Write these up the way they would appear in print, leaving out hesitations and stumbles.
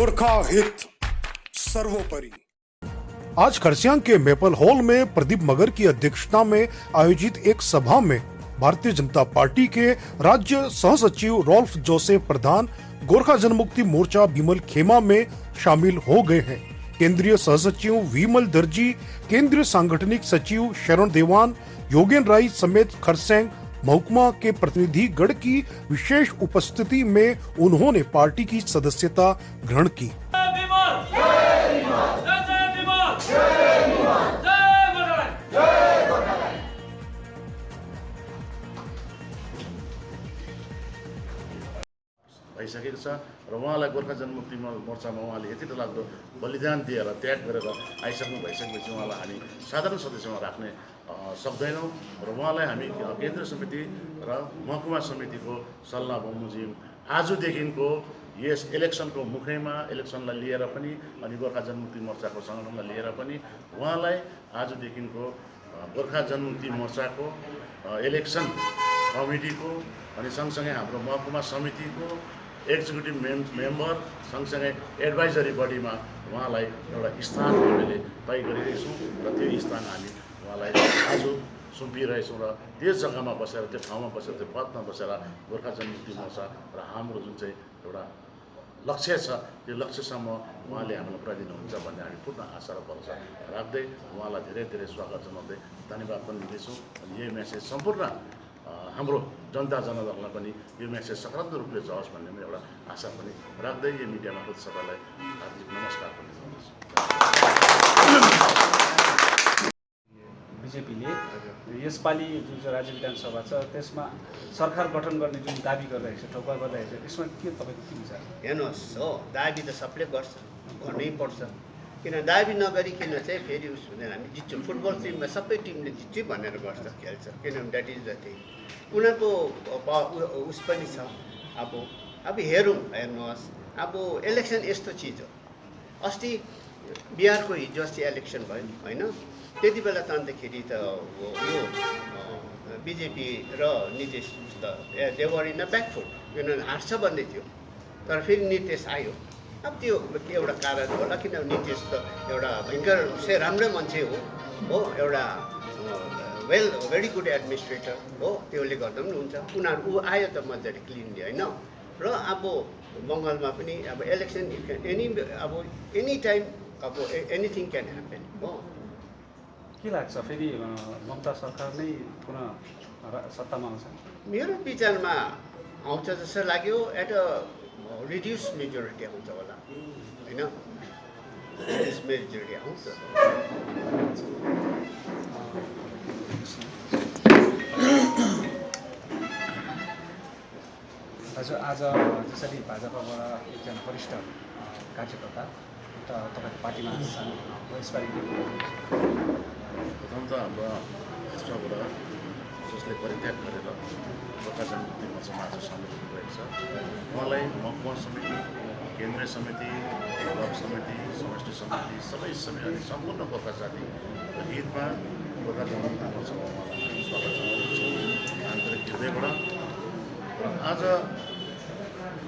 गोरखा हित सर्वोपरि। आज खरसियांग के मेपल हॉल में प्रदीप मगर की अध्यक्षता में आयोजित एक सभा में भारतीय जनता पार्टी के राज्य सह सचिव रोल्फ जोसेफ प्रधान, गोरखा जनमुक्ति मोर्चा विमल खेमा में शामिल हो गए हैं। केंद्रीय सह सचिव विमल दर्जी, केंद्रीय सांगठनिक सचिव शरण देवान, योगेन राय समेत खरसियांग महकुमा के प्रतिनिधि गण की विशेष उपस्थिति में उन्होंने पार्टी की सदस्यता ग्रहण की। भइसकेको छ र उहाँलाई गोर्खा जनमुक्ति मोर्चामा उहाँले यति डरलाग्दो बलिदान दिएर त्याग गरेर आइसक्नु भइसकेपछि उहाँलाई हामी साधारण सदस्यमा राख्ने सक्दैनौँ र उहाँलाई हामी केन्द्रीय समिति र महकुमा समितिको सल्लाह बमोजिम आजदेखिको यस इलेक्सनको मुखैमा इलेक्सनलाई लिएर पनि अनि गोर्खा जनमुक्ति मोर्चाको सङ्गठनलाई लिएर पनि उहाँलाई आजदेखिको गोर्खा जनमुक्ति मोर्चाको इलेक्सन कमिटीको अनि सँगसँगै हाम्रो महकुमा समितिको एक्जिक्युटिभ मेम्बर सँगसँगै एडभाइजरी बडीमा उहाँलाई एउटा स्थान हामीले तय गरिरहेछौँ र त्यो स्थान हामी उहाँलाई आज सुम्पिरहेछौँ र त्यस जग्गामा बसेर त्यो ठाउँमा बसेर त्यो पदमा बसेर गोर्खा जनमुक्ति मोर्चा र हाम्रो जुन चाहिँ एउटा लक्ष्य छ त्यो लक्ष्यसम्म उहाँले हामीलाई पुर्याइदिनुहुन्छ भन्ने हामी पूर्ण आशा र भरोसा राख्दै उहाँलाई धेरै धेरै स्वागत जनाउँदै धन्यवाद पनि दिँदैछौँ। अनि यही मेसेज सम्पूर्ण हाम्रो जनता जनार्दनलाई पनि यो मेसेज सकारात्मक रूपले जाओस् भन्ने पनि एउटा आशा पनि राख्दै यो मिडिया मार्फत सबैलाई हार्दिक नमस्कार पनि गर्दछु। बिजेपीले यसपालि जुन चाहिँ राज्य विधानसभा छ त्यसमा सरकार गठन गर्ने जुन दाबी गरिरहेको छ, ठोक्का गरिरहेको छ, यसमा के तपाईँको के विचार? हेर्नुहोस्, हो दाबी त सबले गर्छ, गर्नै पर्छ। किन दाबी नगरिकन चाहिँ फेरि उस हुँदैन। हामी जित्छौँ, फुटबल टिममा सबै टिमले जित्यो भनेर गर्छ, खेल्छ, किनभने द्याट इज द थिङ। उनीहरूको उस पनि छ। अब हेर्नुहोस्, अब इलेक्सन यस्तो चिज हो। अस्ति बिहारको हिजो अस्ति इलेक्सन भयो होइन, त्यति बेला त अन्तखेरि त यो बिजेपी र नितीश त देवर इन ब्याकफुट, किनभने हार्छ भन्दै थियो, तर फेरि नितीश आयो। अब त्यो के एउटा कारण होला, किनभने नितीश त एउटा भयङ्कर से राम्रै मान्छे हो, एउटा भेरी गुड एडमिनिस्ट्रेटर हो, त्यसले गर्दा पनि हुन्छ। उनीहरू आयो त मजाले क्लिनली होइन। र अब बङ्गालमा पनि अब इलेक्सन एनी टाइम अब एनिथिङ क्यान ह्यापन हो। के लाग्छ फेरि ममता सरकार नै पुनः सत्तामा आउँछ? मेरो विचारमा आउँछ जस्तो लाग्यो। एट अ रिड्युस मेजोरिटी आउँछ होला होइन, रिड्युस मेजोरिटी आउँछ। हजुर, आज जसरी भाजपाबाट एकजना वरिष्ठ कार्यकर्ता तपाईँको पार्टीमा सामेल यसपालि प्रथम त हाम्रो यसबाट जसले परित्याग गरेर गोर्खा जनमुक्ति मोर्चामा आज सामेल हुनुभएको छ उहाँलाई महकुमा समिति, केन्द्रीय समिति, ब्लक समिति, समष्टि समिति सबै समिति अनि सम्पूर्ण गोर्खा जातिको हितमा गोर्खा जनमुक्ति मोर्चामा उहाँलाई स्वागत जनाउँदछु आन्तरिक हृदयबाट। र आज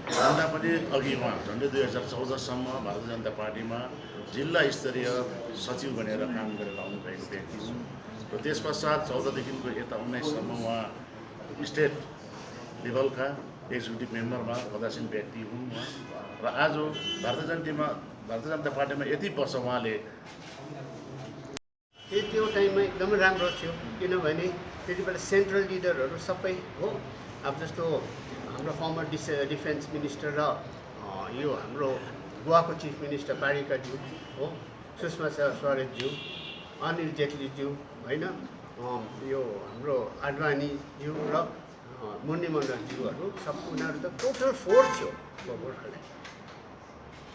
भन्दा पनि अघि उहाँ झन्डै 2014सम्म भारतीय जनता पार्टीमा जिल्ला स्तरीय सचिव बनेर काम गरेर आउनुभएको व्यक्ति हुन् र त्यस पश्चात 14देखिको यता 19सम्म उहाँ स्टेट लेभलका एक्जिक्युटिभ मेम्बरमा पदासीन व्यक्ति हुन् उहाँ। र आज भारतीय जनता पार्टीमा यति वर्ष उहाँले त्यो टाइममा एकदमै राम्रो थियो, किनभने त्यति बेला सेन्ट्रल लिडरहरू सबै हो। अब जस्तो हाम्रो फर्मर डिफेन्स मिनिस्टर र यो हाम्रो गोवाको चिफ मिनिस्टर पारिकरज्यू हो, सुषमा स्वराजज्यू, अनिल जेटलीज्यू होइन, यो हाम्रो आडवाणीज्यू र मुरली मनोहरज्यूहरू सब उनीहरू त टोटल फोर्स थियो गोर्खालाई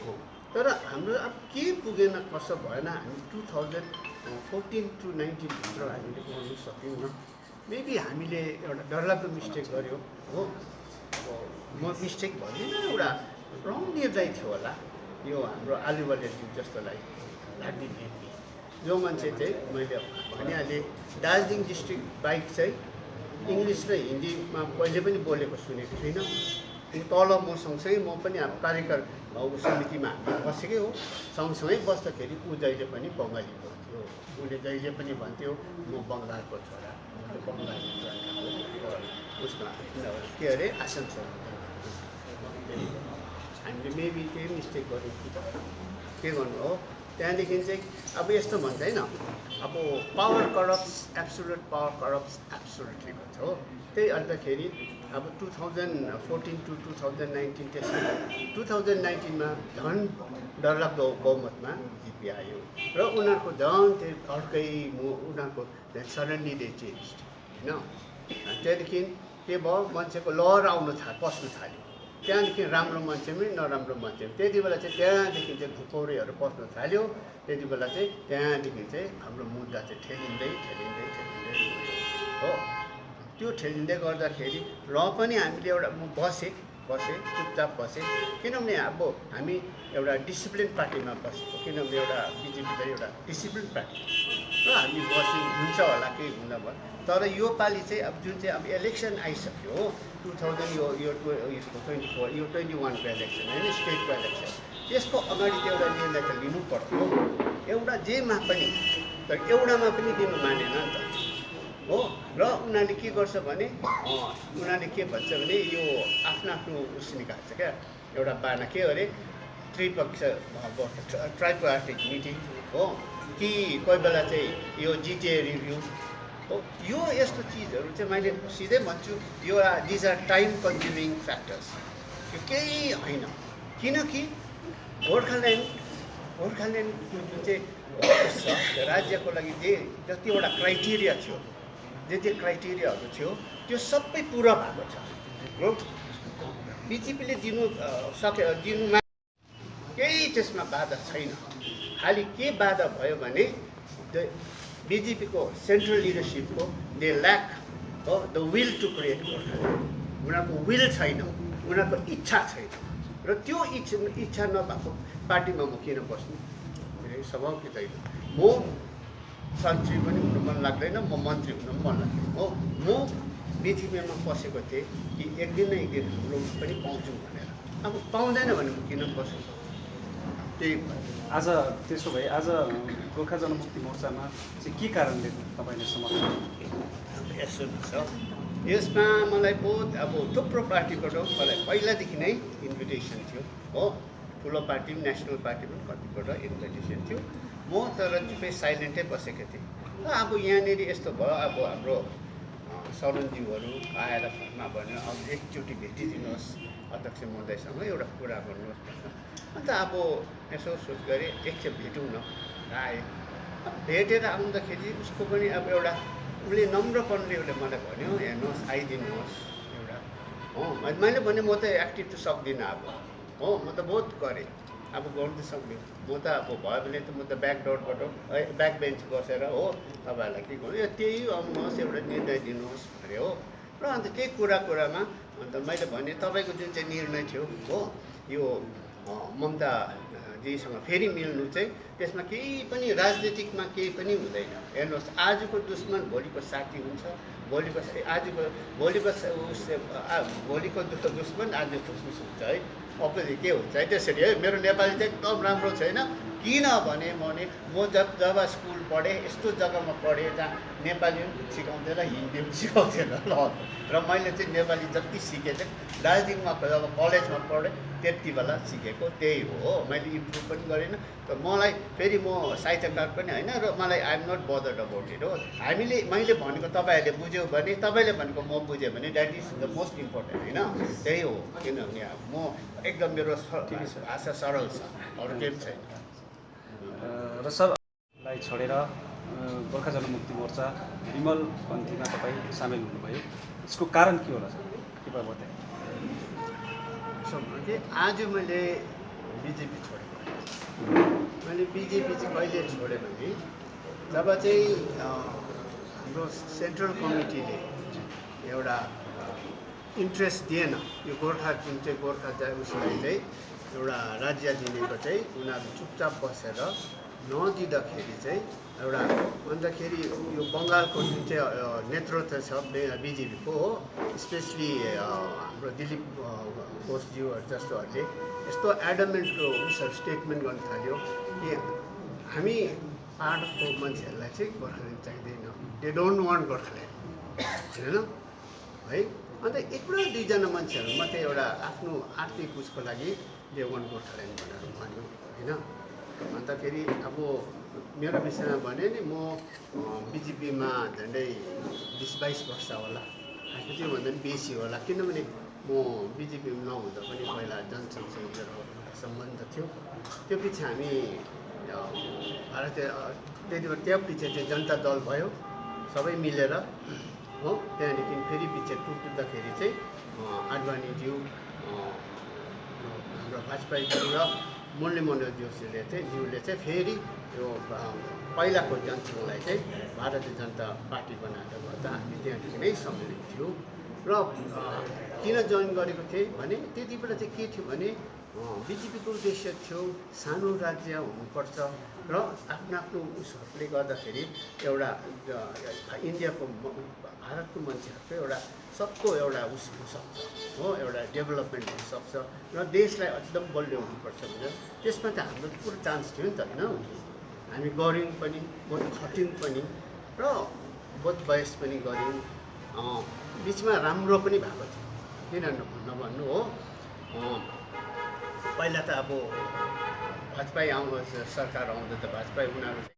हो। तर हाम्रो अब के पुगेन कसो भएन, हामी 2014 to 19 भित्र हामीले पुग्नु सकिन्न। मेबी हामीले एउटा डरलाग्दो मिस्टेक गऱ्यो हो। म मिस्टेक भन्दिनँ, एउटा रङ निर्णय थियो होला यो हाम्रो आलुवालियाज्यू जस्तोलाई लाग्ने जो मान्छे चाहिँ मैले भनिहालेँ दार्जिलिङ डिस्ट्रिक्ट बाहेक चाहिँ इङ्ग्लिस र हिन्दीमा कहिले पनि बोलेको सुनेको छुइनँ तल म सँगसँगै म पनि अब कार्यकर समितिमा हामी बसेकै हो। सँगसँगै बस्दाखेरि ऊ जहिले पनि बङ्गाली बोल्थ्यो, उसले जहिले पनि भन्थ्यो म बङ्गालको छोरा, म त बङ्गाली छोरा। उसमा के अरे आसनसोल हामीले मेबी केही मिस्टेक गऱ्यौँ कि त के गर्नु हो। त्यहाँदेखि चाहिँ अब यस्तो भन्छ होइन, अब power corrupts absolute, power corrupts absolutely भन्छ हो। त्यही अन्तखेरि अब 2014 to 2019 त्यसमा 2019मा झन् डरलाग्दो बहुमतमा जिपी आयो र उनीहरूको झन् त्यो अर्कै उनीहरूको सडनली दे चेन्ज होइन। त्यहाँदेखि के भयो, मान्छेको लहर आउनु पस्नु थाल्यो। त्यहाँदेखि राम्रो मान्छे पनि नराम्रो मान्छे पनि त्यति बेला चाहिँ त्यहाँदेखि चाहिँ घुकौरेहरू पस्नु थाल्यो। त्यति बेला चाहिँ त्यहाँदेखि चाहिँ हाम्रो मुद्दा चाहिँ ठेलिँदै हो। त्यो ठेलिँदै गर्दाखेरि र पनि हामीले एउटा म बसेँ चुपचाप बसेँ, किनभने अब हामी एउटा डिसिप्लिन पार्टीमा बसेको, किनभने एउटा बिजेपी त एउटा डिसिप्लिन पार्टी र हामी बस्यौँ, हुन्छ होला केही हुँदा भयो। तर यो पालि चाहिँ अब जुन चाहिँ अब इलेक्सन आइसक्यो हो 2000 यो 24 यो 21को इलेक्सन होइन, स्टेटको इलेक्सन, त्यसको अगाडि चाहिँ एउटा निर्णय त लिनु पर्थ्यो एउटा जेमा पनि, तर एउटामा पनि दिनु मानेन नि त हो। र उनीहरूले के गर्छ भने उनीहरूले के भन्छ भने यो आफ्नो उस निकाल्छ क्या, एउटा बाना के अरे ट्राइपार्टिक मिटिङ हो कि कोही बेला चाहिँ यो जिटिए रिभ्यू हो। यो यस्तो चिजहरू चाहिँ मैले सिधै भन्छु, यो these are time consuming factors, यो केही होइन। किनकि गोर्खाल्यान्डको जुन चाहिँ राज्यको लागि जतिवटा क्राइटेरिया थियो, जे क्राइटेरियाहरू थियो त्यो सबै पुरा भएको छ हो। बिजेपीले दिनुमा केही त्यसमा बाधा छैन। खालि के बाधा भयो भने बिजेपीको सेन्ट्रल लिडरसिपको दे ल्याक हो the will to create Gorkhaland. उनीहरूको विल छैन, उनीहरूको इच्छा छैन, र त्यो इच्छा नभएको पार्टीमा म किन बस्नु, मेरो स्वभाव के छैन। म सन्त्री पनि हुनु मन लाग्दैन, म मन्त्री हुनु पनि मन लाग्दैन हो। म बिजेपीमा पसेको थिएँ कि एक दिन न एक दिन हाम्रो पनि पाउँछौँ भनेर, अब पाउँदैन भने म किन बस्छु। त्यही आज त्यसो भए आज गोर्खा जनमुक्ति मोर्चामा चाहिँ के कारणले तपाईँले समर्थन? यसो छ, यसमा मलाई बहुत अब थुप्रो पार्टीबाट मलाई पहिलादेखि नै इन्भिटेसन थियो हो। ठुलो पार्टी पनि नेसनल पार्टी पनि कतिपल्ट इन्भिटेसन थियो। म तर चुपै साइलेन्टै बसेको थिएँ। र अब यहाँनिर यस्तो भयो, अब हाम्रो सरुनज्यूहरू आएर घरमा भन्यो अब एकचोटि भेटिदिनुहोस् अध्यक्ष महोदयसँग, एउटा कुरा गर्नुहोस् भनेर। अन्त अब यसो सोच गरेँ एकखेप भेटौँ न, आएँ। भेटेर आउँदाखेरि उसको पनि अब एउटा उसले नम्रपनले उसले मलाई भन्यो हेर्नुहोस् आइदिनुहोस् एउटा हो। मैले भने म त एक्टिभ त सक्दिनँ अब हो, म त बहुत गरेँ, अब गर्नु त सक्दिनँ म त। अब भयो भने त म त ब्याक बेन्च बसेर हो तपाईँहरूलाई के गर्नु, त्यही आउनुहोस् एउटा निर्णय दिनुहोस् अरे हो। र अन्त त्यही कुरामा अन्त मैले भने तपाईँको जुन चाहिँ निर्णय थियो हो यो ममताजीसँग फेरि मिल्नु चाहिँ, त्यसमा केही पनि राजनीतिकमा केही पनि हुँदैन। हेर्नुहोस् आजको दुश्मन भोलिको साथी हुन्छ, भोलिको दुश्मन आज दुश्मन हुन्छ है। अपोजिट के हुन्छ है त्यसरी है। मेरो नेपाली चाहिँ एकदम राम्रो छैन, किनभने म जब स्कुल पढेँ यस्तो जग्गामा पढेँ जहाँ नेपाली पनि सिकाउँथेन, हिन्दी पनि सिकाउँथेन ल। र मैले चाहिँ नेपाली जति सिकेँ चाहिँ दार्जिलिङमा जब कलेजमा पढेँ त्यति बेला सिकेको, त्यही हो। मैले इम्प्रुभ पनि गरेन, तर मलाई फेरि म साहित्यकार पनि होइन, र मलाई I'm not bothered about it हो। मैले भनेको तपाईँहरूले बुझ्यो भने, तपाईँले भनेको म बुझेँ भने that is the most important होइन। त्यही हो, किनभने म एकदम मेरो भाषा सरल छ, अरू केही पनि छैन। र सरलाई छोडेर गोर्खा जनमुक्ति मोर्चा विमल पन्थीमा तपाईँ सामेल हुनुभयो, यसको कारण के होला सर, कृपया बताए। आज मैले बिजेपी छोडेको, मैले बिजेपी चाहिँ कहिले छोडेँ भने जब चाहिँ हाम्रो सेन्ट्रल कमिटीले एउटा इन्ट्रेस्ट दिएन यो गोर्खा जुन चाहिँ उसलाई चाहिँ एउटा राज्य दिनेको चाहिँ उनीहरू चुपचाप बसेर नदिँदाखेरि चाहिँ एउटा अन्तखेरि यो बङ्गालको जुन चाहिँ नेतृत्व छ बिजेपीको हो, स्पेसली हाम्रो दिलीप घोषज्यूहरू जस्तोहरूले यस्तो एडमेन्टको उसहरू स्टेटमेन्ट गर्न थाल्यो कि हामी पाहाडको मान्छेहरूलाई चाहिँ गोर्खाल्यान्ड चाहिँदैन, दे डोन्ट वान्ट गोर्खाल्यान्ड होइन है। अन्त एउटा दुईजना मान्छेहरू मात्रै एउटा आफ्नो आर्थिक उसको लागि दे वान्ट गोर्खाल्यान्ड भनेर भन्यो होइन। अन्तखेरि अब मेरो विषयमा भने नि म बिजेपीमा झन्डै 20-22 वर्ष होला, त्योभन्दा पनि बेसी होला, किनभने म बिजेपीमा नहुँदा पनि पहिला जनसंघसँग सम्बन्ध थियो। त्यो पछि हामी भारतीय त्यति बेला त्यो पछि चाहिँ जनता दल भयो सबै मिलेर हो। त्यहाँदेखि फेरि पछि टुट्दाखेरि चाहिँ आडवाणीज्यू, हाम्रो वाजपेयीज्यू र मुरली मनोहर जोशीले चाहिँ फेरि यो पहिलाको जनसङ्घलाई चाहिँ भारतीय जनता पार्टी बनाएर गर्दा हामी त्यहाँदेखि नै सम्मिलित थियौँ। र किन जोइन गरेको थिएँ भने त्यति बेला चाहिँ के थियो भने बिजेपीको उद्देश्य थियो सानो राज्य हुनुपर्छ र आफ्नो उसहरूले गर्दाखेरि एउटा इन्डियाको भारतको मान्छेहरूको एउटा सबको एउटा उस हुनसक्छ हो, एउटा डेभलपमेन्ट हुनसक्छ र देशलाई एकदम बलियो हुनुपर्छ भनेर त्यसमा त हाम्रो पुरो चान्स थियो नि त होइन। हामी गऱ्यौँ पनि, बहुत खट्यौँ पनि र बहुत बहस पनि गऱ्यौँ, बिचमा राम्रो पनि भएको थियो। किन नभन्नु हो, पहिला त अब वाजपेयी सरकार आउँदा त वाजपेयी उनीहरू